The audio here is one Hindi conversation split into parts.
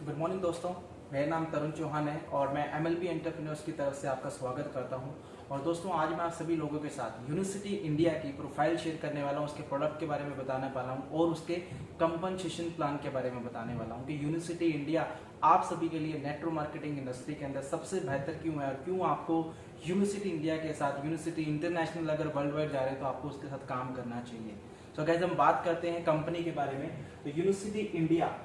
गुड मॉर्निंग दोस्तों, मेरा नाम तरुण चौहान है और मैं MLB एंटरप्रेन्योर्स की तरफ से आपका स्वागत करता हूं। और दोस्तों, आज मैं आप सभी लोगों के साथ यूनिवर्सिटी इंडिया की प्रोफाइल शेयर करने वाला हूं, उसके प्रोडक्ट के बारे में बताने वाला हूं और उसके कंपनसेशन प्लान के बारे में बताने वाला हूं कि यूनिवर्सिटी इंडिया आप सभी के लिए नेटवर्क मार्केटिंग इंडस्ट्री के अंदर सबसे बेहतर क्यों है और क्यों आपको यूनिवर्सिटी इंडिया के साथ, यूनिवर्सिटी इंटरनेशनल अगर वर्ल्ड वाइड जा रहे हैं तो आपको उसके साथ काम करना चाहिए। सो गाइस, हम बात करते हैं कंपनी के बारे में। तो यूनिवर्सिटी इंडिया,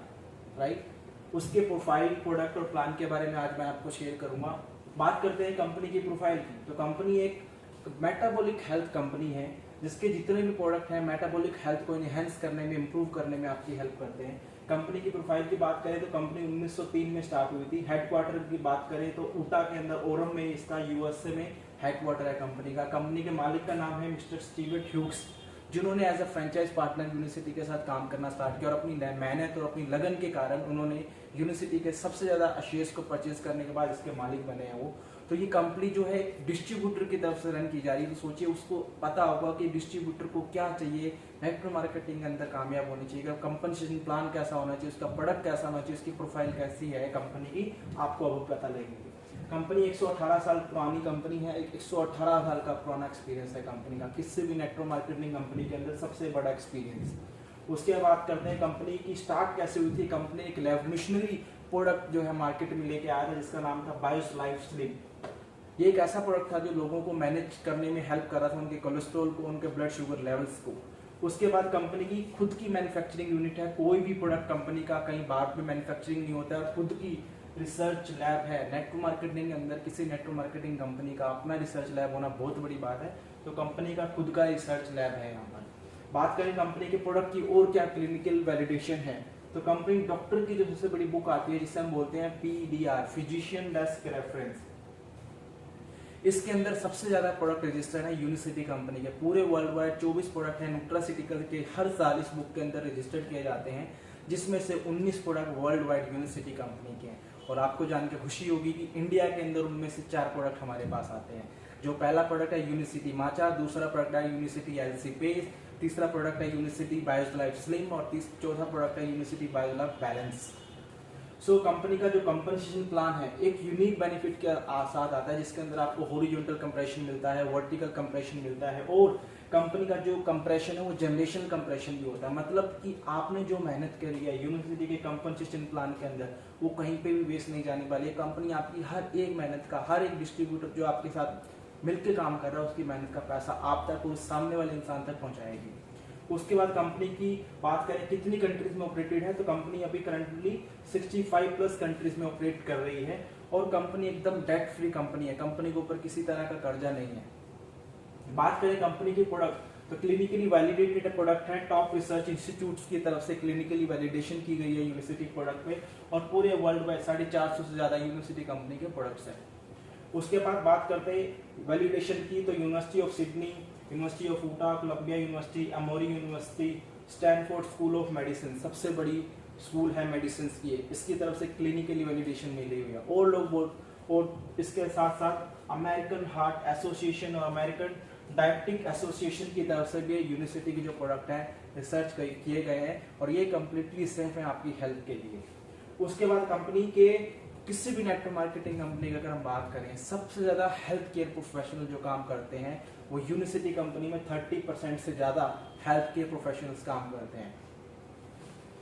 राइट, उसके प्रोफाइल, प्रोडक्ट और प्लान के बारे में आज मैं आपको शेयर करूंगा। बात करते हैं कंपनी की प्रोफाइल की। तो कंपनी एक मेटाबॉलिक हेल्थ कंपनी है जिसके जितने भी प्रोडक्ट हैं मेटाबॉलिक हेल्थ को इनहेंस करने में, इंप्रूव करने में आपकी हेल्प करते हैं। कंपनी की प्रोफाइल की बात करें तो कंपनी 1903 में स्टार्ट हुई थी। हेडक्वार्टर की बात करें तो ऊटा के अंदर, ओरम में इसका यूएसए में हेडक्वार्टर है कंपनी का। कंपनी के मालिक का नाम है मिस्टर स्टीवर्ट ह्यूग्स, जिन्होंने as a franchise partner university के साथ काम करना स्टार्ट किया और अपनी मेहनत और अपनी लगन के कारण उन्होंने यूनिवर्सिटी के सबसे ज़्यादा शेयर्स को परचेज करने के बाद इसके मालिक बने हैं वो। तो ये कंपनी जो है डिस्ट्रीब्यूटर की तरफ से रन की जा रही है। तो सोचिए, उसको पता होगा कि डिस्ट्रीब्यूटर को क्या चाहिए, नेटवर्क मार्केटिंग के अंदर कामयाब होनी चाहिए, कंपनसेशन प्लान कैसा होना चाहिए, उसका प्रोडक्ट कैसा होना चाहिए, उसकी प्रोफाइल कैसी है कंपनी की, आपको अब पता लगेगी। कंपनी 118 साल पुरानी कंपनी है, 118 साल का पुराना एक्सपीरियंस है कंपनी का, किसी भी नेटवर्क मार्केटिंग कंपनी के अंदर सबसे बड़ा एक्सपीरियंस। उसके बाद करते हैं कंपनी की स्टार्ट कैसे हुई थी। कंपनी एक रेवोल्यूशनरी प्रोडक्ट जो है मार्केट में लेके आया था जिसका नाम था बायोस लाइफ स्लिम। ये एक ऐसा प्रोडक्ट था जो लोगों को मैनेज करने में हेल्प कर रहा था, उनके कोलेस्ट्रॉल को, उनके ब्लड शुगर लेवल्स को। उसके बाद कंपनी की खुद की मैन्युफैक्चरिंग यूनिट है। कोई भी प्रोडक्ट कंपनी का कहीं बाहर में मैन्युफैक्चरिंग नहीं होता है, खुद की रिसर्च लैब है। नेटवर्क मार्केटिंग के अंदर किसी नेटवर्क मार्केटिंग कंपनी का अपना रिसर्च लैब होना बहुत बड़ी बात है। तो कंपनी का खुद का रिसर्च लैब है यहाँ पर। बात करें कंपनी के प्रोडक्ट की और क्या क्लिनिकल वैलिडेशन है, तो कंपनी डॉक्टर की जो सबसे बड़ी बुक आती है जिसे हम बोलते हैं PDR, फिजिशियन डेस्क रेफरेंस, इसके अंदर सबसे ज्यादा प्रोडक्ट रजिस्टर्ड है यूनिवर्सिटी कंपनी के। पूरे वर्ल्ड वाइड 24 प्रोडक्ट हैं न्यूट्रासिटिकल के, हर साल इस बुक के अंदर रजिस्टर्ड किए जाते हैं, जिसमें से 19 product world wide university company के हैं। और आपको जानकर खुशी होगी कि इंडिया के अंदर उनमें से 4 प्रोडक्ट हमारे पास आते हैं। जो पहला प्रोडक्ट है यूनिवर्सिटी माचा, दूसरा प्रोडक्ट है यूनिवर्सिटी एलसी पेज, तीसरा प्रोडक्ट है यूनिवर्सिटी बायोस लाइफ स्लिम और चौथा प्रोडक्ट है university BIOS life balance. So company का जो कंपनसेशन प्लान है एक यूनिक बेनिफिट के साथ आता है, जिसके अंदर आपको हॉरिजॉन्टल कंप्रेशन मिलता है, वर्टिकल कंप्रेशन मिलता है और कंपनी का जो कंप्रेशन है वो जनरेशन कंप्रेशन भी होता है। मतलब कि आपने जो मेहनत करी है यूनिवर्सिटी के कंपनसेशन प्लान के अंदर वो कहीं पे भी वेस्ट नहीं जाने वाली है। कंपनी आपकी हर एक मेहनत का, हर एक डिस्ट्रीब्यूटर जो आपके साथ मिलकर काम कर रहा है उसकी मेहनत का पैसा आप तक, उस सामने वाले इंसान तक पहुंचाएगी। उसके बाद कंपनी की बात करें कितनी कंट्रीज में ऑपरेटेड है, तो कंपनी अभी करंटली 65 प्लस कंट्रीज में ऑपरेट कर रही है और कंपनी एकदम डेट फ्री कंपनी है। कंपनी के ऊपर किसी तरह का कर्जा नहीं है। बात करें कंपनी के प्रोडक्ट, तो क्लिनिकली वैलिडेटेड प्रोडक्ट है, टॉप रिसर्च इंस्टीट्यूट्स की तरफ से क्लिनिकली वैलिडेशन की गई है यूनिवर्सिटी प्रोडक्ट पे और पूरे वर्ल्ड में 450 से ज्यादा यूनिवर्सिटी कंपनी के प्रोडक्ट्स हैं। उसके बाद बात करते हैं वैलिडेशन की, तो university of Sydney, university of Utah, Columbia university, Emory university, Stanford school of medicine, सबसे बड़ी स्कूल है मेडिसिन की, इसकी तरफ से क्लिनिकली वैलिडेशन मिली हुई है। और लोग बोल, और इसके साथ साथ अमेरिकन हार्ट एसोसिएशन और अमेरिकन डायबिटिक एसोसिएशन की तरफ से भी यूनिवर्सिटी के जो प्रोडक्ट हैं रिसर्च किए गए हैं और ये कम्प्लीटली सेफ है आपकी हेल्थ के लिए। उसके बाद कंपनी के किसी भी नेटवर्क मार्केटिंग कंपनी की अगर हम बात करें, सबसे ज्यादा हेल्थ केयर प्रोफेशनल जो काम करते हैं वो यूनिवर्सिटी कंपनी में 30% से ज्यादा हेल्थ केयर प्रोफेशनल्स काम करते हैं।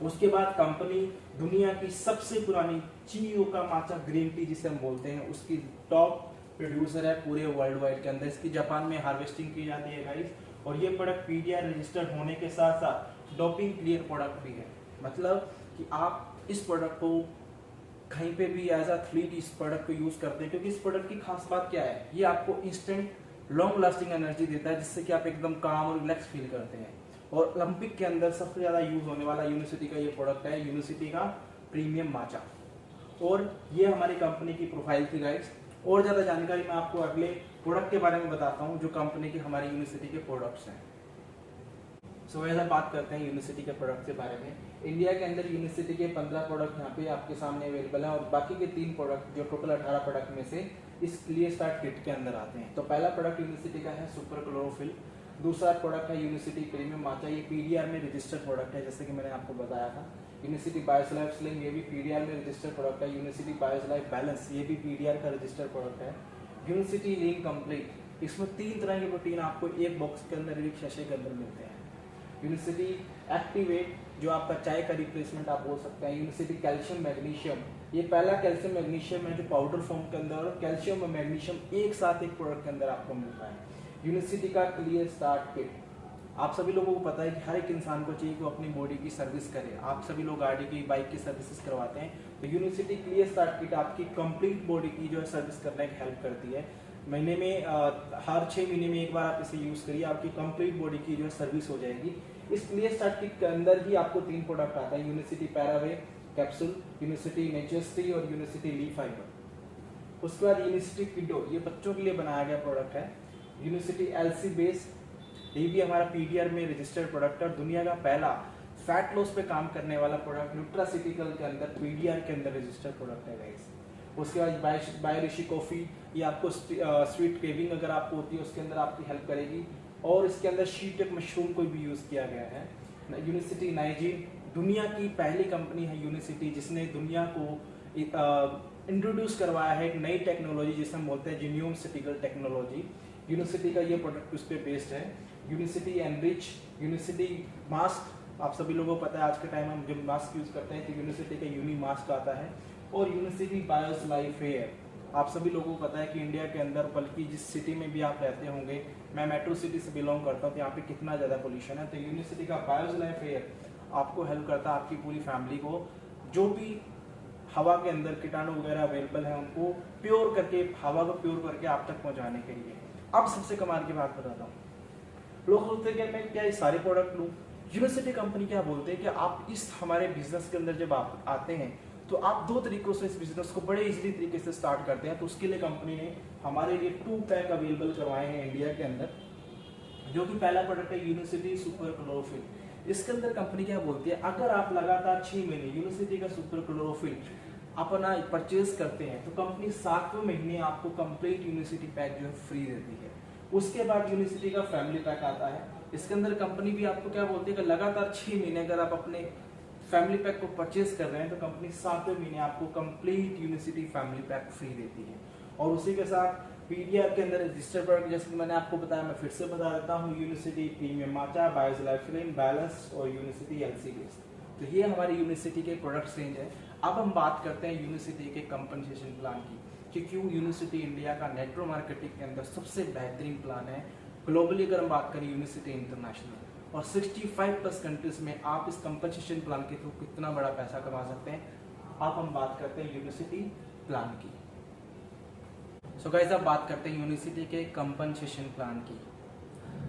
उसके बाद कंपनी दुनिया की सबसे पुरानी चियोका माचा ग्रीन टी जिसे हम बोलते हैं उसकी टॉप प्रोड्यूसर है पूरे वर्ल्ड वाइड के अंदर। इसकी जापान में हार्वेस्टिंग की जाती है गाइस, और ये प्रोडक्ट PDR रजिस्टर्ड होने के साथ साथ डोपिंग क्लियर प्रोडक्ट भी है। मतलब कि आप इस प्रोडक्ट को कहीं पे भी एज अ एथलीट इस प्रोडक्ट को यूज करते हैं, क्योंकि इस प्रोडक्ट की खास बात क्या है, ये आपको इंस्टेंट लॉन्ग लास्टिंग एनर्जी देता है जिससे कि आप एकदम काम और रिलैक्स फील करते हैं। और ओलंपिक के अंदर सबसे ज्यादा यूज होने वाला यूनिवर्सिटी का ये प्रोडक्ट है, यूनिवर्सिटी का प्रीमियम माचा। और ये हमारी कंपनी की प्रोफाइल थी गाइस। और ज्यादा जानकारी मैं आपको अगले प्रोडक्ट के बारे में बताता हूँ जो कंपनी के हमारी यूनिवर्सिटी के प्रोडक्ट्स हैं। सो ऐसा बात करते हैं यूनिवर्सिटी के प्रोडक्ट के बारे में। इंडिया के अंदर यूनिवर्सिटी के 15 प्रोडक्ट यहाँ पे आपके सामने अवेलेबल हैं और बाकी के 3 प्रोडक्ट जो टोटल 18 प्रोडक्ट में से इस क्लियर स्टार्ट किट के अंदर आते हैं। तो पहला प्रोडक्ट यूनिवर्सिटी का है सुपर क्लोरोफिल, दूसरा प्रोडक्ट है यूनिवर्सिटी प्रीमियम माचा, ये PDR में रजिस्टर्ड प्रोडक्ट है जैसे कि मैंने आपको बताया था। यूनिसिटी बायोलाइफ स्लिम, ये भी पीडीआर में रजिस्टर्ड प्रोडक्ट है। यूनिसिटी बायोलाइफ बैलेंस, ये भी पीडीआर का रजिस्टर्ड प्रोडक्ट है। यूनिसिटी लीन कंप्लीट, इसमें 3 तरह के प्रोटीन आपको एक बॉक्स के अंदर, एक शैशे के अंदर मिलते हैं। यूनिसिटी एक्टिवेट, जो आपका चाय का रिप्लेसमेंट आप बोल सकते हैं। यूनिसिटी कैल्शियम मैग्नीशियम, ये पहला कैल्शियम मैग्नीशियम है जो पाउडर फॉर्म के अंदर, और कैल्शियम और मैग्नीशियम एक साथ एक प्रोडक्ट के अंदर आपको मिलता है। यूनिसिटी का क्लियर स्टार्ट किट, आप सभी लोगों को पता है कि हर एक इंसान को चाहिए कि वो अपनी बॉडी की सर्विस करे। आप सभी लोग गाड़ी की, बाइक की सर्विसेज करवाते हैं, तो यूनिसिटी क्लियर स्टार्ट किट आपकी कंप्लीट बॉडी की जो है सर्विस करने की हेल्प करती है। महीने में हर 6 महीने में एक बार आप इसे यूज़ करिए, आपकी कंप्लीट बॉडी की जो है सर्विस हो जाएगी। इस क्लियर स्टार्ट किट के अंदर ही आपको 3 प्रोडक्ट आता है, यूनिसिटी पैरावे कैप्सूल, यूनिसिटी नेचुरस्टी और यूनिसिटी ली फाइबर। उसके बाद यूनिसिटी किडो, ये बच्चों के लिए बनाया गया प्रोडक्ट है। यूनिसिटी एलसी बेस, ये भी हमारा पीडीआर में रजिस्टर्ड प्रोडक्ट है, और दुनिया का पहला फैट लॉस पे काम करने वाला प्रोडक्ट न्यूट्रासिटिकल के अंदर, पीडीआर के अंदर रजिस्टर्ड प्रोडक्ट है गाइस। उसके बाद बायोऋषि कॉफी, ये आपको स्वीट क्रेविंग अगर आपको होती है उसके अंदर आपकी हेल्प करेगी, और इसके अंदर शीटेक मशरूम को भी यूज़ किया गया है। यूनिसिटी नाइजीन, दुनिया की पहली कंपनी है यूनिसिटी जिसने दुनिया को इंट्रोड्यूस करवाया है एक नई टेक्नोलॉजी जिसे हम बोलते हैं जीनियोम टेक्नोलॉजी। यूनिसिटी का ये प्रोडक्ट उस पर बेस्ड है। यूनिसिटी एनरिच, यूनिसिटी मास्क, आप सभी लोगों को पता है आज के टाइम हम जब मास्क यूज़ करते हैं तो यूनिसिटी का यूनी मास्क आता है। और यूनिसिटी बायोस लाइफ एयर, आप सभी लोगों को पता है कि इंडिया के अंदर, बल्कि जिस सिटी में भी आप रहते होंगे, मैं मेट्रो सिटी से बिलोंग करता हूँ, तो यहाँ पे कितना ज़्यादा पोल्यूशन है, तो यूनिसिटी का बायोस लाइफ एयर आपको हेल्प करता है आपकी पूरी फैमिली को, जो भी हवा के अंदर कीटाणु वगैरह अवेलेबल है उनको प्योर करके, हवा को प्योर करके आप तक पहुँचाने के लिए। अब सबसे कमाल की बात बताता हूँ, लोग सोचते हैं कि मैं क्या ये सारे प्रोडक्ट लूँ। यूनिसिटी कंपनी क्या बोलते हैं कि आप इस हमारे बिजनेस के अंदर जब आप आते हैं तो आप 2 तरीकों से इस बिजनेस को बड़े इजीली तरीके से स्टार्ट करते हैं। तो उसके लिए कंपनी ने हमारे लिए 2 पैक अवेलेबल करवाए हैं इंडिया के अंदर, जो कि पहला प्रोडक्ट है यूनिसिटी सुपर क्लोरोफिल। इसके अंदर कंपनी क्या बोलती है, अगर आप लगातार 6 महीने यूनिसिटी का सुपर क्लोरोफिल अपना परचेज करते हैं तो कंपनी 7वें महीने आपको कंप्लीट यूनिसिटी पैक जो है फ्री देती है। उसके बाद यूनिसिटी का फैमिली पैक आता है। इसके अंदर कंपनी भी आपको क्या बोलती है कि लगातार 6 महीने अगर आप अपने फैमिली पैक को परचेज कर रहे हैं तो कंपनी 7वें महीने आपको complete unicity family pack free देती है। और उसी के साथ पीडीआर के अंदर रजिस्टर्ड प्रोडक्ट, जैसे कि मैंने आपको बताया, मैं फिर से बता देता हूँ, यूनिसिटी प्रीमियम माचा, बायोस लाइफ स्लिम बैलेंस और यूनिसिटी एलसी बेस। तो ये हमारी यूनिसिटी के प्रोडक्ट रेंज है। अब हम बात करते हैं यूनिसिटी के कंपनसेशन प्लान की, कि क्यों यूनिसिटी इंडिया का नेटवर्क मार्केटिंग के अंदर सबसे बेहतरीन प्लान है। ग्लोबली अगर हम बात करें यूनिसिटी इंटरनेशनल, और 65+ कंट्रीज में आप इस कंपनसेशन प्लान के थ्रू कितना बड़ा पैसा कमा सकते हैं। अब हम बात करते हैं यूनिसिटी प्लान की। सो गाइस, अब बात करते हैं यूनिसिटी के कंपनसेशन प्लान की,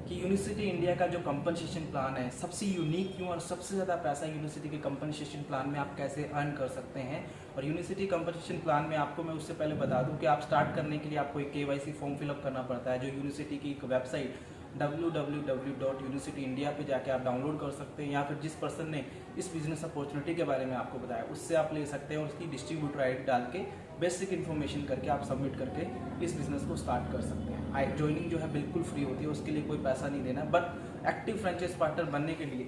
कि यूनिसिटी इंडिया का जो कंपनसेशन प्लान है सबसे यूनिक क्यों, और सबसे ज़्यादा पैसा यूनिसिटी के कंपनसेशन प्लान में आप कैसे अर्न कर सकते हैं। और यूनिसिटी कंपनसेशन प्लान में आपको मैं उससे पहले बता दूं कि आप स्टार्ट करने के लिए आपको एक KYC फॉर्म फिलअप करना पड़ता है, जो यूनिसिटी की एक वेबसाइट www.unicityindia पे जाके आप डाउनलोड कर सकते हैं, या फिर जिस पर्सन ने इस बिजनेस अपॉर्चुनिटी के बारे में आपको बताया उससे आप ले सकते हैं। उसकी डिस्ट्रीब्यूटर आईडी डाल के बेसिक इन्फॉर्मेशन करके आप सबमिट करके इस बिजनेस को स्टार्ट कर सकते हैं। ज्वाइनिंग जो है बिल्कुल फ्री होती है, उसके लिए कोई पैसा नहीं देना। बट एक्टिव फ्रेंचाइज पार्टनर बनने के लिए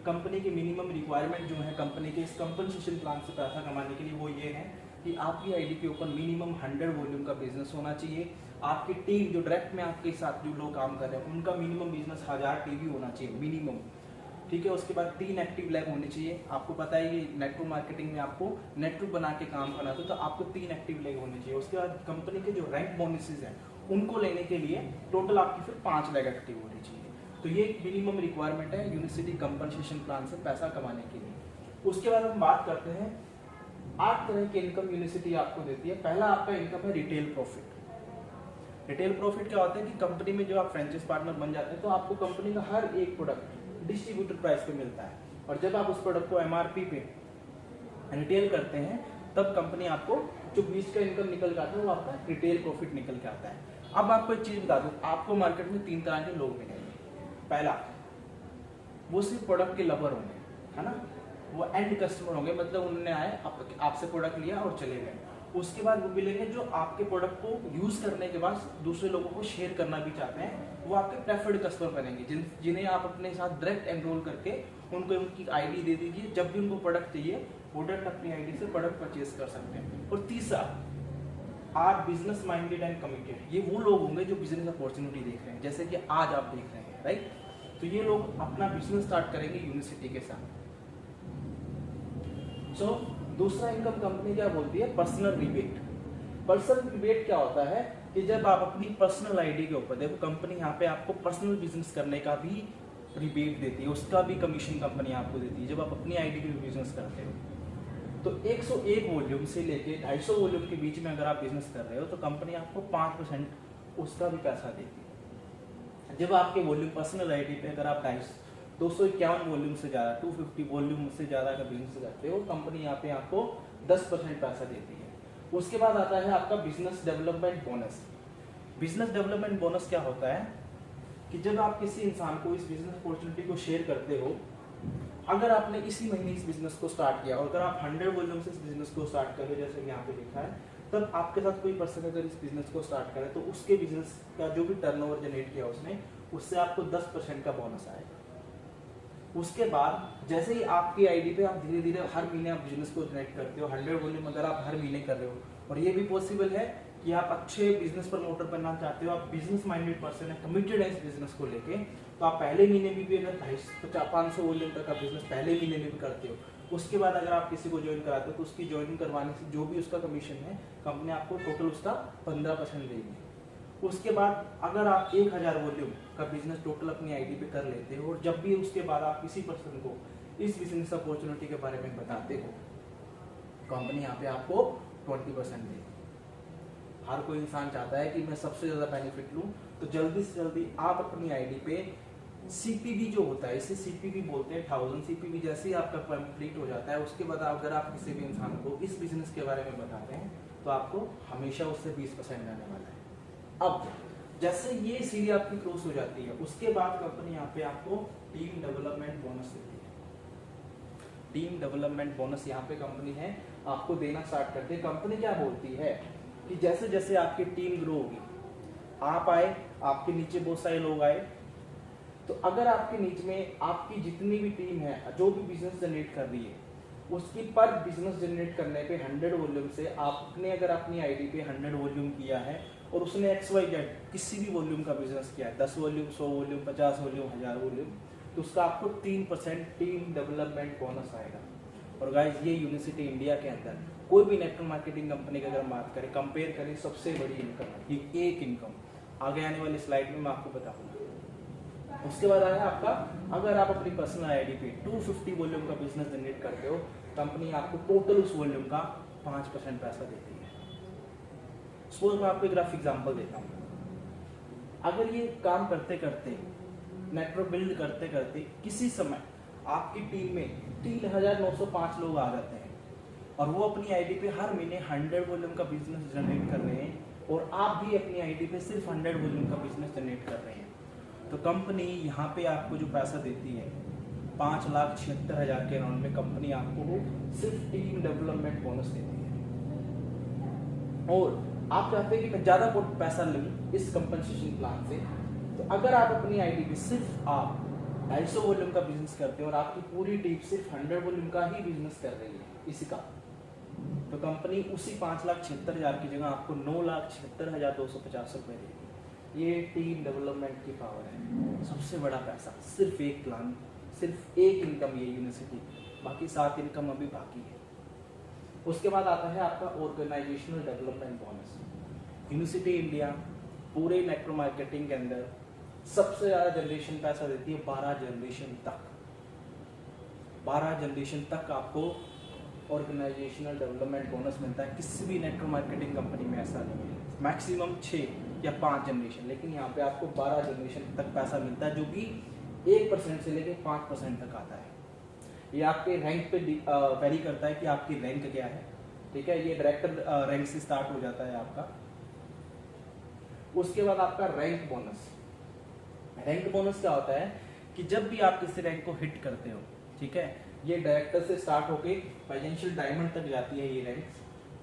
कंपनी की मिनिमम रिक्वायरमेंट जो है कंपनी के इस कंपनसेशन प्लान से पैसा कमाने के लिए, वो ये है कि आपकी आईडी के ऊपर मिनिमम 100 वॉल्यूम का बिजनेस होना चाहिए। आपकी टीम जो डायरेक्ट में आपके साथ जो लोग काम कर रहे हैं उनका मिनिमम बिजनेस 1000 टीवी होना चाहिए मिनिमम, ठीक है। उसके बाद 3 एक्टिव लैब होने चाहिए। आपको पता है कि नेटवर्क मार्केटिंग में आपको नेटवर्क बना के काम करना था, तो आपको 3 एक्टिव लैब होने चाहिए। उसके बाद कंपनी के जो रैंक बोनसेस हैं उनको लेने के लिए टोटल आपकी फिर 5 लैब एक्टिव होनी चाहिए। तो ये मिनिमम रिक्वायरमेंट है यूनिसिटी कंपनसेशन प्लान से पैसा कमाने के लिए। उसके बाद हम बात करते हैं 8 तरह की इनकम यूनिसिटी आपको देती है। पहला आपका इनकम है रिटेल प्रॉफिट। रिटेल प्रॉफिट क्या होता है कि कंपनी में जो आप फ्रेंचाइज पार्टनर बन जाते हैं तो आपको कंपनी का हर एक प्रोडक्ट डिस्ट्रीब्यूटर प्राइस पे मिलता है, और जब आप उस प्रोडक्ट को MRP पे रिटेल करते हैं तब कंपनी आपको जो बीच का इनकम निकल के आता है वो आपका रिटेल प्रॉफिट निकल के आता है। अब आपको एक चीज बता दूं, आपको मार्केट में 3 तरह के लोग मिलेंगे। पहला, वो सिर्फ प्रोडक्ट के लवर होंगे, है ना, वो एंड कस्टमर होंगे, मतलब उन्होंने आए आपसे प्रोडक्ट लिया और चले गए। उसके बाद वो मिलेंगे जो आपके प्रोडक्ट को यूज करने के बाद दूसरे लोगों को शेयर करना भी चाहते हैं, वो आपके प्रेफर्ड कस्टमर बनेंगे, जिन्हें आप अपने साथ डायरेक्ट एनरोल करके उनको उनकी आईडी दे दीजिए। जब भी उनको प्रोडक्ट चाहिए वो डायरेक्ट अपनी आईडी से प्रोडक्ट परचेज कर सकते हैं। और तीसरा, आप बिजनेस माइंडेड एंड कमिटेड, ये वो लोग होंगे जो बिजनेस अपॉर्चुनिटी देख रहे हैं, जैसे कि आज आप देख रहे हैं, राइट। तो ये लोग अपना बिजनेस स्टार्ट करेंगे यूनिवर्सिटी के साथ। सो दूसरा इनकम कंपनी क्या बोलती है, पर्सनल रिबेट। पर्सनल रिबेट क्या होता है कि जब आप अपनी पर्सनल आईडी के ऊपर, देखो कंपनी यहाँ पे आपको पर्सनल बिजनेस करने का भी रिबेट देती है, उसका भी कमीशन कंपनी आपको देती है जब आप अपनी आईडी पे बिजनेस करते हो। तो 101 वॉल्यूम से लेके 250 वॉल्यूम के बीच में अगर आप बिजनेस कर रहे हो तो कंपनी आपको 5% उसका भी पैसा देती है। जब आपके वॉल्यूम पर्सनल आईडी पे अगर आप 251 वॉल्यूम से ज़्यादा 250 वॉल्यूम से ज़्यादा का बिजनेस करते हो, कंपनी यहाँ पे आपको 10% पैसा देती है। उसके बाद आता है आपका business development bonus. Business development bonus क्या होता है कि जब आप किसी इंसान को इस बिजनेस अपॉर्चुनिटी को शेयर करते हो, अगर आपने इसी महीने इस बिजनेस को स्टार्ट किया और अगर आप 100 वॉल्यूम से इस बिजनेस को स्टार्ट करें, जैसे कि यहाँ पे लिखा है, तब आपके साथ कोई पर्सन अगर इस बिजनेस को स्टार्ट करे तो उसके बिजनेस का जो भी टर्नओवर जनरेट किया उसने, उससे आपको 10% का बोनस आएगा। उसके बाद जैसे ही आपकी आईडी पे आप धीरे धीरे हर महीने आप बिजनेस को जनरेट करते हो, 100 वॉल्यूम अगर आप हर महीने कर रहे हो, और ये भी पॉसिबल है कि आप अच्छे बिजनेस प्रमोटर बनना चाहते हो, आप बिजनेस माइंडेड पर्सन है, कमिटेड है इस बिजनेस को लेके, तो आप पहले महीने में भी अगर 500 वॉल्यूम तक का बिजनेस पहले महीने में भी करते हो, उसके बाद अगर आप किसी को ज्वाइन कराते हो तो उसकी ज्वाइन करवाने से जो भी उसका कमीशन है कंपनी आपको टोटल उसका 15% देगी। उसके बाद अगर आप 1000 वॉल्यूम का बिजनेस टोटल अपनी आईडी पे कर लेते हो और जब भी उसके बाद आप किसी पर्सन को इस बिजनेस अपॉर्चुनिटी के बारे में बताते हो, कंपनी यहाँ पे आपको 20% देगी। हर कोई इंसान चाहता है कि मैं सबसे ज़्यादा बेनिफिट लूँ, तो जल्दी से जल्दी आप अपनी आईडी पे सीपीवी जो होता है, इसे सीपीवी बोलते हैं, 1000 सीपीवी जैसे ही आपका कंप्लीट हो जाता है, उसके बाद अगर आप किसी भी इंसान को इस बिजनेस के बारे में बताते हैं तो आपको हमेशा उससे 20% आने वाला है। अब जैसे ये सीढ़ी आपकी क्रॉस हो जाती है, उसके बाद कंपनी यहाँ पे आपको टीम डेवलपमेंट बोनस देती है। टीम डेवलपमेंट बोनस यहाँ पे कंपनी है आपको देना स्टार्ट करती है। कंपनी क्या बोलती है कि जैसे जैसे आपकी टीम ग्रो होगी, आप आए, आपके नीचे बहुत सारे लोग आए, तो अगर आपके नीचे में आपकी जितनी भी टीम है जो भी बिजनेस जनरेट कर रही है, उसकी पर बिजनेस जनरेट करने पे 100 वॉल्यूम से आपने अगर अपनी आईडी पे 100 वॉल्यूम किया है और उसने XYZ किसी भी वॉल्यूम का बिजनेस किया है, 10 वॉल्यूम, 100 वॉल्यूम, 50 वॉल्यूम, 1000 वॉल्यूम, तो उसका आपको 3% टीम डेवलपमेंट बोनस आएगा। और गाइस, ये यूनिवर्सिटी इंडिया के अंदर कोई भी नेटवर्क मार्केटिंग कंपनी की अगर बात करें, कंपेयर करें, सबसे बड़ी इनकम है ये, एक इनकम। आगे आने वाली स्लाइड में मैं आपको बताऊंगा। उसके बाद आया आपका, अगर आप अपनी पर्सनल आईडी पे 250 वॉल्यूम का बिजनेस जनरेट करते हो, कंपनी आपको टोटल उस वॉल्यूम का 5% पैसा देती है। सपोज मैं आपको एक रफ एग्जांपल देता हूँ। अगर ये काम करते करते, नेटवर्क बिल्ड करते करते किसी समय आपकी टीम में 3905 लोग आ जाते हैं और वो अपनी आईडी पे हर महीने 100 वॉल्यूम का बिजनेस जनरेट कर रहे हैं और आप भी अपनी आईडी पे सिर्फ 100 वॉल्यूम का बिजनेस जनरेट कर रहे हैं, तो कंपनी यहाँ पे आपको जो पैसा देती है 5,76,000 के अराउंड में कंपनी आपको सिर्फ टीम डेवलपमेंट बोनस देती है। और आप चाहते हैं कि मैं ज़्यादा पैसा लूँ इस कंपनसेशन प्लान से, तो अगर आप अपनी आईडी पे सिर्फ आप 250 वॉल्यूम का बिजनेस करते हैं और आपकी पूरी टीम सिर्फ 100 वॉल्यूम का ही बिजनेस कर रही है इसी का, तो कंपनी उसी 5,76,000 की जगह आपको 9,76,250 रुपये देगी। ये टीम डेवलपमेंट की पावर है, सबसे बड़ा पैसा। सिर्फ एक प्लान, सिर्फ एक इनकम ये यूनिवर्सिटी, बाकी 7 इनकम अभी बाकी है। उसके बाद आता है आपका organisational development bonus. University India पूरे नेटवर्क मार्केटिंग के अंदर सबसे ज़्यादा जनरेशन पैसा देती है 12 जनरेशन तक। 12 जनरेशन तक आपको ऑर्गेनाइजेशनल डेवलपमेंट बोनस मिलता है। किसी भी नेटवर्क मार्केटिंग कंपनी में ऐसा नहीं है, मैक्सिमम 6 या 5 जनरेशन, लेकिन यहाँ पे आपको 12 जनरेशन तक पैसा मिलता है, जो कि 1% से लेकर 5% तक आता है। ये आपके रैंक पे वेरी करता है कि आपकी रैंक क्या है, ठीक है। ये डायरेक्टर रैंक से स्टार्ट हो जाता है आपका। उसके बाद आपका रैंक बोनस। रैंक बोनस क्या होता है कि जब भी आप किसी रैंक को हिट करते हो, ठीक है, ये डायरेक्टर से स्टार्ट होके फाइनेंशियल डायमंड तक जाती है ये रैंक,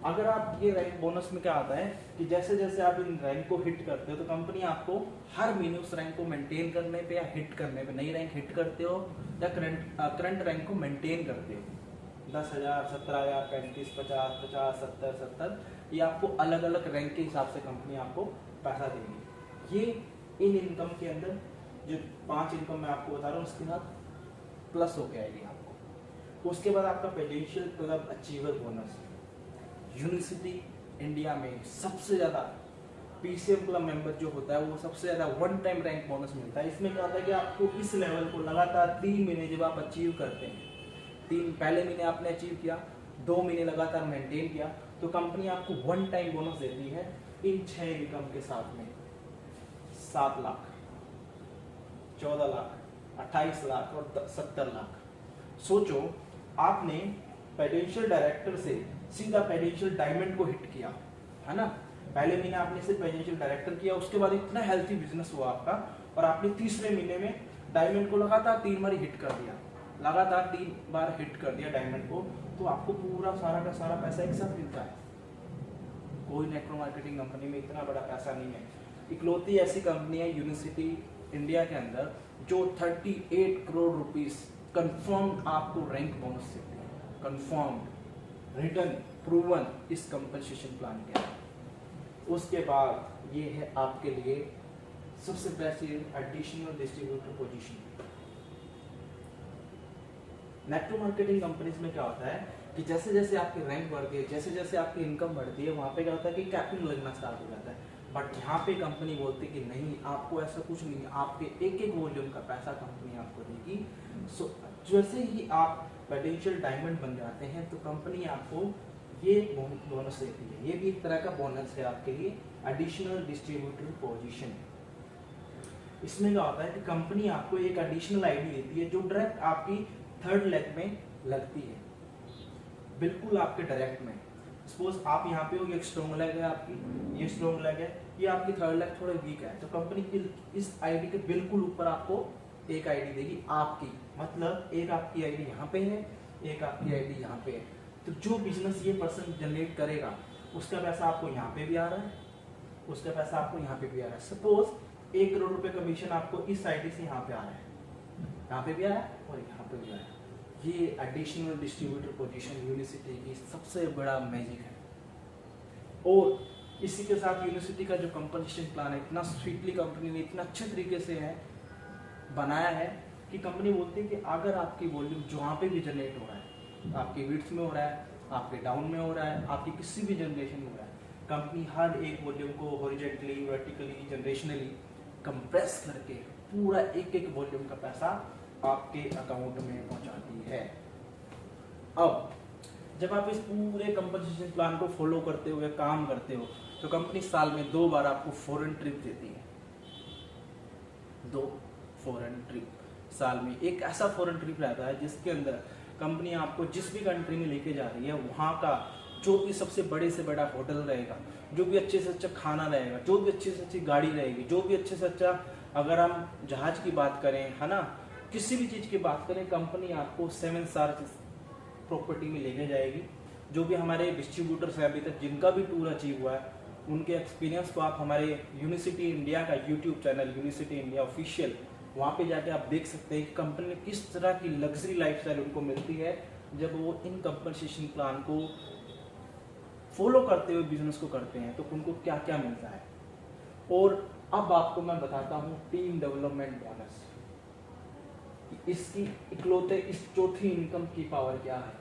अगर आप ये रैंक बोनस में क्या आता है कि जैसे जैसे आप इन रैंक को हिट करते हो तो कंपनी आपको हर महीने उस रैंक को मेंटेन करने पे या हिट करने पे, नई रैंक हिट करते हो या करंट रैंक को मेंटेन करते हो, 10,000, 17,000, 35, 50, 50, 70, 70, ये आपको अलग अलग रैंक के हिसाब से कंपनी आपको पैसा देगी। ये इन इनकम के अंदर जो 5 इनकम मैं आपको बता रहा हूँ उसके साथ प्लस होके आएगी आपको। उसके बाद आपका presidential club achiever bonus, university India में सबसे ज़्यादा पीसीएम क्लब मेंबर जो होता है वो सबसे ज़्यादा वन टाइम रैंक बोनस मिलता है। इसमें क्या होता है कि आपको इस लेवल को लगातार 3 महीने जब आप अचीव करते हैं, पहले महीने आपने अचीव किया, 2 महीने लगातार मेंटेन किया, तो कंपनी आपको वन टाइम बोनस देती है इन 6 इनकम के साथ में 7 लाख, 14 लाख, 28 लाख और 70 लाख। सोचो आपने पेडेंशियल डायरेक्टर से सीधा पेडेंशियल डायमंड को हिट किया, है ना। पहले महीने आपने सिर्फ पेडेंशियल डायरेक्टर किया, उसके बाद इतना हेल्थी बिजनेस हुआ आपका और आपने तीसरे महीने में डायमंड को लगातार 3 बार हिट कर दिया, लगातार 3 बार हिट कर दिया डायमंड को, तो आपको पूरा सारा का सारा पैसा एक साथ मिलता है। कोई नेटवर्क मार्केटिंग कंपनी में इतना बड़ा पैसा नहीं है। इकलौती ऐसी कंपनी है यूनिवर्सिटी इंडिया के अंदर जो 38 करोड़ रुपीस कंफर्म आपको रैंक बोनस देती है, कंफर्म, रिटर्न, प्रूवन इस कंपनसेशन प्लान के अंदर। उसके बाद ये है आपके लिए सबसे best additional distributor position. Network marketing companies में क्या होता है कि जैसे जैसे आपकी रैंक बढ़ती है, जैसे जैसे आपकी इनकम बढ़ती है, वहाँ पे क्या होता है कि कैपिंग लगना स्टार्ट हो जाता है। बट यहाँ पे कंपनी बोलती है कि नहीं, आपको ऐसा कुछ नहीं है, आपके एक एक वॉल्यूम का पैसा कंपनी आपको देगी। सो जैसे ही आप पेडेंशियल डायमंड बन जाते हैं तो कंपनी आपको ये बोनस देती है। ये भी एक तरह का बोनस है आपके लिए, एडिशनल डिस्ट्रीब्यूटर पोजीशन। इसमें क्या होता है कि कंपनी आपको एक एडिशनल आईडी देती है जो डायरेक्ट आपकी थर्ड लेग में लगती है, बिल्कुल आपके डायरेक्ट में। सपोज आप यहाँ पे हो, ये स्ट्रॉन्ग लेग है आपकी, ये स्ट्रॉन्ग लेग है, ये आपकी थर्ड लेग थोड़ा वीक है, तो कंपनी इस आईडी के बिल्कुल ऊपर आपको एक आईडी देगी आपकी, मतलब एक आपकी आईडी यहाँ पे है, एक आपकी आईडी यहाँ पे है। तो जो बिजनेस ये पर्सन जनरेट करेगा उसका पैसा आपको यहाँ पे भी आ रहा है, उसका पैसा आपको यहाँ पे भी आ रहा है। सपोज 1 करोड़ रुपए कमीशन आपको इस आईडी से यहाँ पे आ रहा है, यहाँ पे भी आया और यहाँ पे भी आया। ये एडिशनल डिस्ट्रीब्यूटर पोजीशन यूनिवर्सिटी की सबसे बड़ा मैजिक है। और इसी के साथ यूनिवर्सिटी का जो कंपनसेशन प्लान है, इतना स्वीटली कंपनी ने इतना अच्छे तरीके से है बनाया है कि कंपनी बोलती है कि अगर आपकी वॉल्यूम जहाँ पे भी जनरेट हो रहा है, आपके विड्थ में हो रहा है, आपके डाउन में हो रहा है, आपकी किसी भी जनरेशन में हो रहा है, कंपनी हर एक वॉल्यूम को हॉरिजॉन्टली, वर्टिकली, जनरेशनली कंप्रेस करके पूरा एक एक वॉल्यूम का पैसा आपके अकाउंट में पहुंचाती है। अब जब आप इस पूरे कंपनसेशन प्लान को फॉलो करते हुए काम करते हो तो कंपनी साल में 2 बार आपको फॉरेन ट्रिप देती है। 2 फॉरेन ट्रिप साल में, एक ऐसा फॉरेन ट्रिप रहता है जिसके अंदर कंपनी आपको जिस भी कंट्री में लेके जा रही है वहाँ का जो भी सबसे बड़े से बड़ा होटल रहेगा, जो भी अच्छे से अच्छा खाना रहेगा, जो भी अच्छे से अच्छी गाड़ी रहेगी, जो भी अच्छे से अच्छा, अगर हम जहाज की बात करें, है ना, किसी भी चीज़ की बात करें, कंपनी आपको 7 स्टार प्रॉपर्टी में लेके जाएगी। जो भी हमारे डिस्ट्रीब्यूटर्स हैं अभी तक जिनका भी टूर अचीव हुआ है, उनके एक्सपीरियंस को आप हमारे यूनिवर्सिटी इंडिया का YouTube channel university India official, वहाँ पे जाके आप देख सकते हैं कि कंपनी में किस तरह की लग्जरी लाइफस्टाइल उनको मिलती है जब वो इन कंपनसेशन प्लान को फॉलो करते हुए बिजनेस को करते हैं, तो उनको क्या क्या मिलता है। और अब आपको मैं बताता हूँ टीम डेवलपमेंट बोनस, इसकी इकलौते इस चौथी इनकम की पावर क्या है।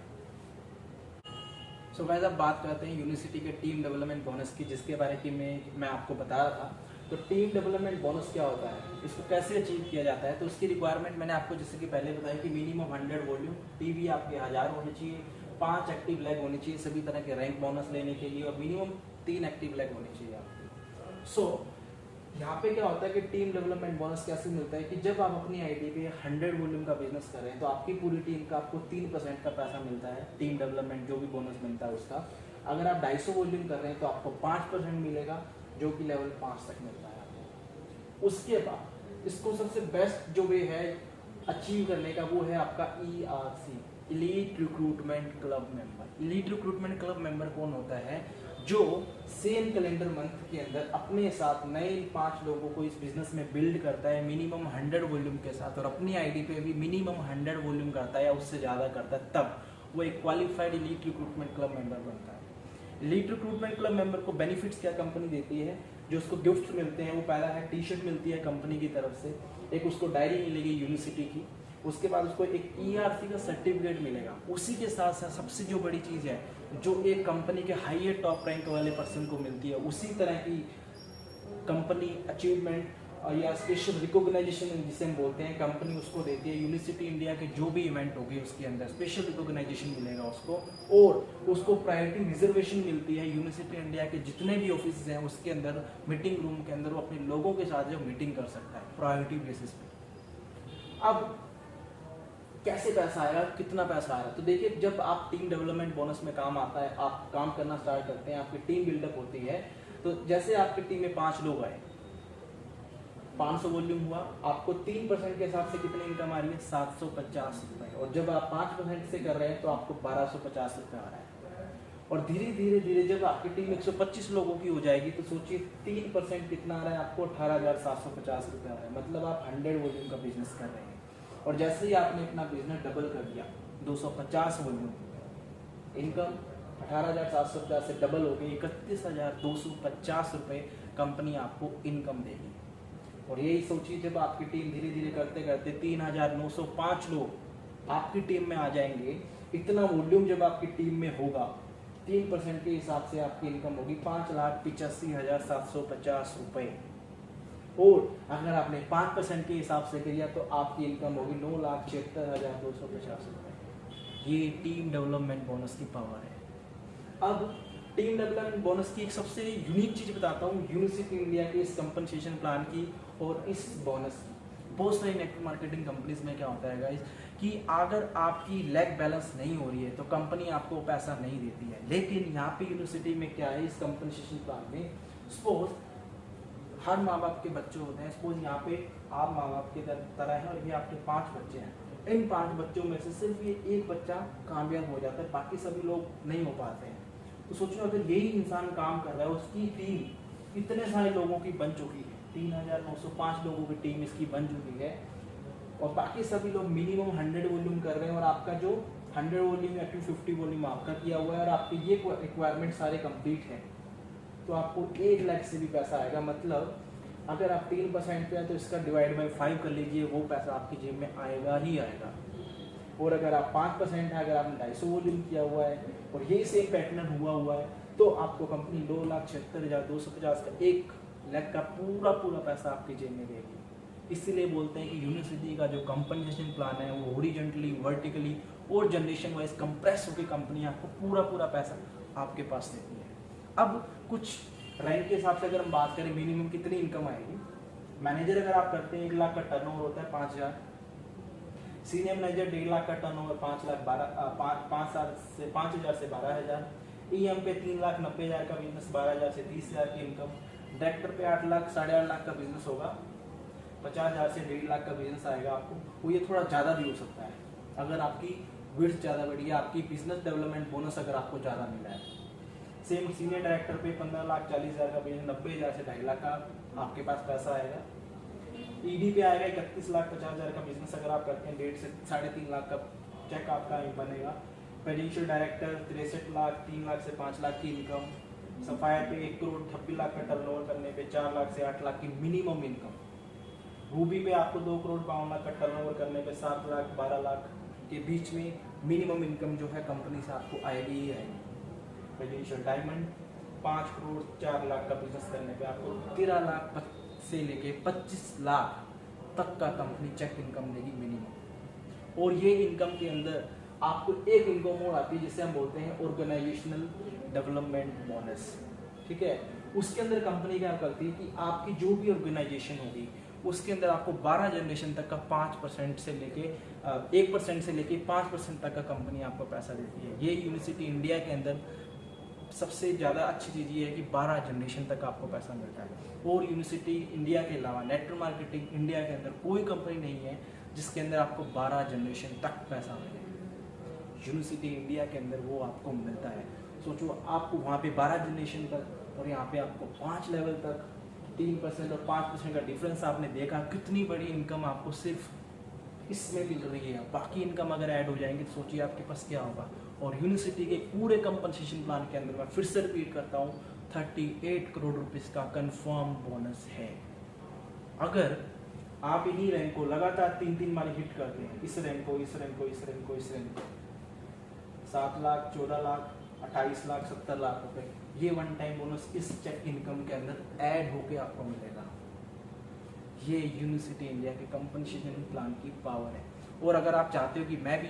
सो गाइस, अब बात करते हैं यूनिवर्सिटी के टीम डेवलपमेंट बोनस की, जिसके बारे में मैं आपको बता रहा था। तो टीम डेवलपमेंट बोनस क्या होता है, इसको कैसे अचीव किया जाता है। तो उसकी रिक्वायरमेंट मैंने आपको जैसे कि पहले बताया कि मिनिमम 100 वॉल्यूम, टीवी आपके 1000 होने चाहिए, 5 एक्टिव लेग होनी चाहिए सभी तरह के रैंक बोनस लेने के लिए, और मिनिमम 3 एक्टिव लेग होनी चाहिए आपकी। सो यहाँ पे क्या होता है कि टीम डेवलपमेंट बोनस कैसे मिलता है कि जब आप अपनी आईडी पे 100 वॉल्यूम का बिजनेस कर रहे हैं तो आपकी पूरी टीम का आपको 3% का पैसा मिलता है, टीम डेवलपमेंट जो भी बोनस मिलता है उसका। अगर आप 250 वॉल्यूम कर रहे हैं तो आपको 5% मिलेगा, जो कि लेवल 5 तक मिलता है आपको। उसके बाद इसको सबसे बेस्ट जो वे है अचीव करने का, वो है आपका ERC, elite recruitment club member. Elite recruitment club member कौन होता है? जो सेम कैलेंडर मंथ के अंदर अपने साथ नए 5 लोगों को इस बिजनेस में बिल्ड करता है मिनिमम 100 वॉल्यूम के साथ, और अपनी आईडी पे भी मिनिमम 100 वॉल्यूम करता है या उससे ज़्यादा करता है, तब वो एक qualified elite recruitment club member बनता है। इलीट रिक्रूटमेंट क्लब मेंबर को बेनिफिट्स क्या कंपनी देती है? जो उसको गिफ्ट मिलते हैं वो पहला है टी शर्ट मिलती है कंपनी की तरफ से, एक उसको डायरी मिलेगी यूनिवर्सिटी की, उसके बाद उसको एक ERC का सर्टिफिकेट मिलेगा। उसी के साथ साथ सबसे जो बड़ी चीज़ है जो एक कंपनी के हाईएस्ट टॉप रैंक वाले पर्सन को मिलती है, उसी तरह की कंपनी अचीवमेंट या स्पेशल रिकॉग्नाइजेशन जिसे हम बोलते हैं, कंपनी उसको देती है। यूनिवर्सिटी इंडिया के जो भी इवेंट होगी उसके अंदर स्पेशल रिकॉग्नाइजेशन मिलेगा उसको, और उसको प्रायोरिटी रिजर्वेशन मिलती है। यूनिवर्सिटी इंडिया के जितने भी ऑफिस हैं उसके अंदर मीटिंग रूम के अंदर वो अपने लोगों के साथ जो मीटिंग कर सकता है प्रायोरिटी बेसिस पे। अब कैसे पैसा आएगा, कितना पैसा आएगा? तो देखिए, जब आप टीम डेवलपमेंट बोनस में काम आता है, आप काम करना स्टार्ट करते हैं, आपकी टीम बिल्डअप होती है, तो जैसे आपकी टीम में 5 लोग आए, 500 वॉल्यूम हुआ, आपको 3% के हिसाब से कितनी इनकम आ रही है? 750 रुपये। और जब आप 5% से कर रहे हैं तो आपको 1250 रुपये आ रहा है। और धीरे धीरे धीरे जब आपकी टीम 125 लोगों की हो जाएगी तो सोचिए 3% कितना आ रहा है आपको? 18,750 रुपये आ रहा है। मतलब आप 100 वॉल्यूम का बिजनेस कर रहे हैं। और जैसे ही आपने अपना बिजनेस डबल कर दिया, 250 वॉल्यूम, इनकम 18,750 से डबल हो गई 31,250 रुपये कंपनी आपको इनकम देगी। और यही सोचिए जब आपकी टीम धीरे धीरे करते करते 3,905 लोग आपकी टीम में आ जाएंगे, इतना वॉल्यूम जब आपकी टीम में होगा, 3% के हिसाब से आपकी इनकम होगी 5,85,750 रुपये। और अगर आपने 5% के हिसाब से किया तो आपकी इनकम होगी 9,76,250 रुपये। ये टीम डेवलपमेंट बोनस की पावर है। अब टीम डेवलपमेंट बोनस की एक सबसे यूनिक चीज़ बताता हूँ यूनिवर्सिटी इंडिया के इस कंपनसेशन प्लान की और इस बोनस की। बहुत सारी नेटवर्क मार्केटिंग कंपनीज में क्या होता है गाइस कि अगर आपकी लेग बैलेंस नहीं हो रही है तो कंपनी आपको पैसा नहीं देती है। लेकिन यहाँ पे यूनिवर्सिटी में क्या है, इस कंपनसेशन प्लान में सपोज हर माँ बाप के बच्चे होते हैं, सपोज यहाँ पे आप माँ बाप की तरह हैं और ये आपके 5 बच्चे हैं। इन 5 बच्चों में से सिर्फ ये एक बच्चा कामयाब हो जाता है, बाकी सभी लोग नहीं हो पाते हैं। तो सोचो अगर यही इंसान काम कर रहा है, उसकी टीम इतने सारे लोगों की बन चुकी है, 3,905 लोगों की टीम इसकी बन चुकी है, और बाकी सभी लोग मिनिमम 100 वॉल्यूम कर रहे हैं, और आपका जो 100 वॉल्यूम या 250 वॉल्यूम आपका किया हुआ है और आपके ये रिक्वायरमेंट सारे कंप्लीट हैं, तो आपको 1 लाख से भी पैसा आएगा। मतलब अगर आप 3% पे है तो इसका डिवाइड बाई 5 कर लीजिए, वो पैसा आपकी जेब में आएगा ही आएगा। और अगर आप 5% है, अगर आपने 250 वॉल्यूम किया हुआ है और यही सेम पैटर्न हुआ है, तो आपको कंपनी 2,76,250 का 1 लाख का पूरा पैसा आपकी जेब में देगी। इसीलिए बोलते हैं कि यूनिवर्सिटी का जो कंपनसेशन प्लान है वो हॉरिजॉन्टली, वर्टिकली और जनरेशन वाइज कंप्रेस होकर कंपनी आपको पूरा पैसा आपके पास देती है। अब कुछ रैंक के हिसाब से अगर हम बात करें मिनिमम कितनी इनकम आएगी, मैनेजर अगर आप करते हैं 1 लाख का टर्नओवर होता है 5,000, सीनियर मैनेजर 1.5 लाख का टर्नओवर 5,000 से 12,000, EM पे 3,90,000 का बिजनेस 12,000 से 30,000 की इनकम, डायरेक्टर पे 8 लाख 8.5 लाख का बिजनेस होगा, 50,000 से 1.5 लाख का बिजनेस आएगा आपको। वो ये थोड़ा ज़्यादा भी हो सकता है अगर आपकी विड्थ ज़्यादा बढ़ी है, आपकी बिजनेस डेवलपमेंट बोनस अगर आपको ज़्यादा मिला है। सेम सीनियर डायरेक्टर पे 15,40,000 का बिजनेस, 90,000 से 2.5 लाख का आपके पास पैसा आएगा। ED पे आएगा 31,50,000 का बिजनेस अगर आप करते हैं, 1.5 से 3.5 लाख का चेक आपका बनेगा। फाइनेंशियल डायरेक्टर 63 लाख, 3 लाख से 5 लाख की इनकम। सफायर पे 1 करोड़ 26 लाख का टर्नओवर करने पे 4 लाख से 8 लाख की मिनिमम इनकम। रूबी पे आपको 2 करोड़ 52 लाख का टर्नओवर करने पे 7 लाख 12 लाख के बीच में मिनिमम इनकम जो है कंपनी से आपको आएगी ही आएगी। फाइनेंशियल डायमंड 5 करोड़ 4 लाख का बिजनेस करने पे आपको 13 लाख से लेके 25 लाख तक का कंपनी चेक इनकम देगी मिनिमम। और ये इनकम के अंदर आपको एक इनकम और आती है जिसे हम बोलते हैं ऑर्गेनाइजेशनल डेवलपमेंट बोनस। ठीक है, उसके अंदर कंपनी क्या करती है कि आपकी जो भी ऑर्गेनाइजेशन होगी उसके अंदर आपको 12 जनरेशन तक का 5% से लेके 1% से लेके 5% तक का कंपनी आपको पैसा देती है। ये यूनिवर्सिटी इंडिया के अंदर सबसे ज़्यादा अच्छी चीज़ ये है कि 12 जनरेशन तक आपको पैसा मिलता है। और यूनिवर्सिटी इंडिया के अलावा नेटवर्क मार्केटिंग इंडिया के अंदर कोई कंपनी नहीं है जिसके अंदर आपको 12 जनरेशन तक पैसा मिले। यूनिवर्सिटी इंडिया के अंदर वो आपको मिलता है। सोचो आपको वहाँ पे 12 जनरेशन तक और यहाँ पे आपको 5 लेवल तक 3% और 5% का डिफरेंस आपने देखा। कितनी बड़ी इनकम आपको सिर्फ इसमें मिल रही है। बाकी इनकम अगर ऐड हो जाएंगे तो सोचिए आपके पास क्या होगा। और यूनिवर्सिटी के पूरे कंपनसेशन प्लान के अंदर मैं फिर से रिपीट करता हूँ 38 करोड़ रुपीस का कंफर्म बोनस है। अगर आप इन्हीं रैंक को लगातार 3 बार हिट करते हैं, इस रैंक को, इस रैंक को, इस रैंक को, इस रैंक को, 7 लाख, 14 लाख, 28 लाख, 70 लाख रुपए, ये वन टाइम बोनस इस चेक इनकम के अंदर ऐड होके आपको मिलेगा। ये यूनिवर्सिटी इंडिया के कंपनसेशन प्लान की पावर है। और अगर आप चाहते हो कि मैं भी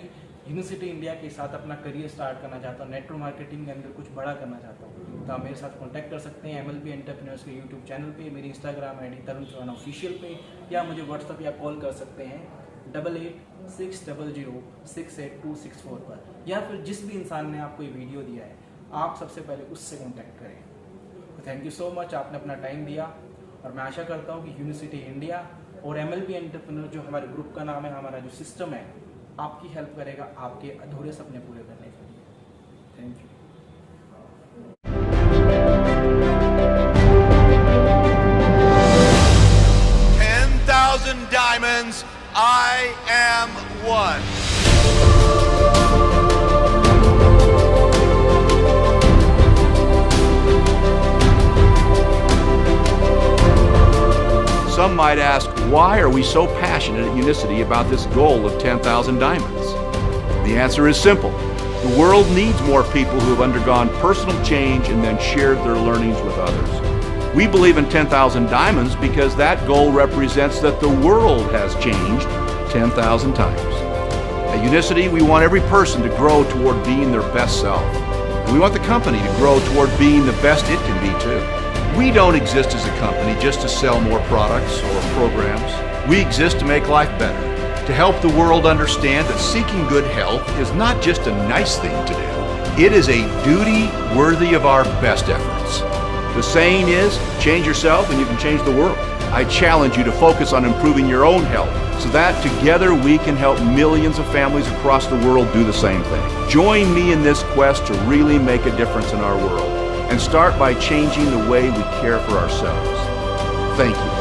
यूनिवर्सिटी इंडिया के साथ अपना करियर स्टार्ट करना चाहता हूँ, नेटवर्क मार्केटिंग के अंदर कुछ बड़ा करना चाहता हूँ, तो आप मेरे साथ कांटेक्ट कर सकते हैं MLB एंटरप्रेन्योर्स के यूट्यूब चैनल पे, मेरी इंस्टाग्राम ID तरुण चौहान ऑफिशियल पे, या मुझे व्हाट्सअप या कॉल कर सकते हैं 8860068264 पर, या फिर जिस भी इंसान ने आपको ये वीडियो दिया है आप सबसे पहले उससे कॉन्टैक्ट करें। तो थैंक यू सो मच, आपने अपना टाइम दिया। और मैं आशा करता हूँ कि यूनिवर्सिटी इंडिया और MLB एंटरप्रेन्योर जो हमारे ग्रुप का नाम है, हमारा जो सिस्टम है, आपकी हेल्प करेगा आपके अधूरे सपने पूरे करने के लिए। Thank you. Diamonds, I am one. Some might ask, why are we so passionate at Unicity about this goal of 10,000 diamonds? The answer is simple. The world needs more people who have undergone personal change and then shared their learnings with others. We believe in 10,000 diamonds because that goal represents that the world has changed 10,000 times. At Unicity, we want every person to grow toward being their best self. And we want the company to grow toward being the best it can be too. We don't exist as a company just to sell more products or programs. We exist to make life better, to help the world understand that seeking good health is not just a nice thing to do. It is a duty worthy of our best efforts. The saying is, change yourself and you can change the world. I challenge you to focus on improving your own health so that together we can help millions of families across the world do the same thing. Join me in this quest to really make a difference in our world and start by changing the way we care for ourselves. Thank you.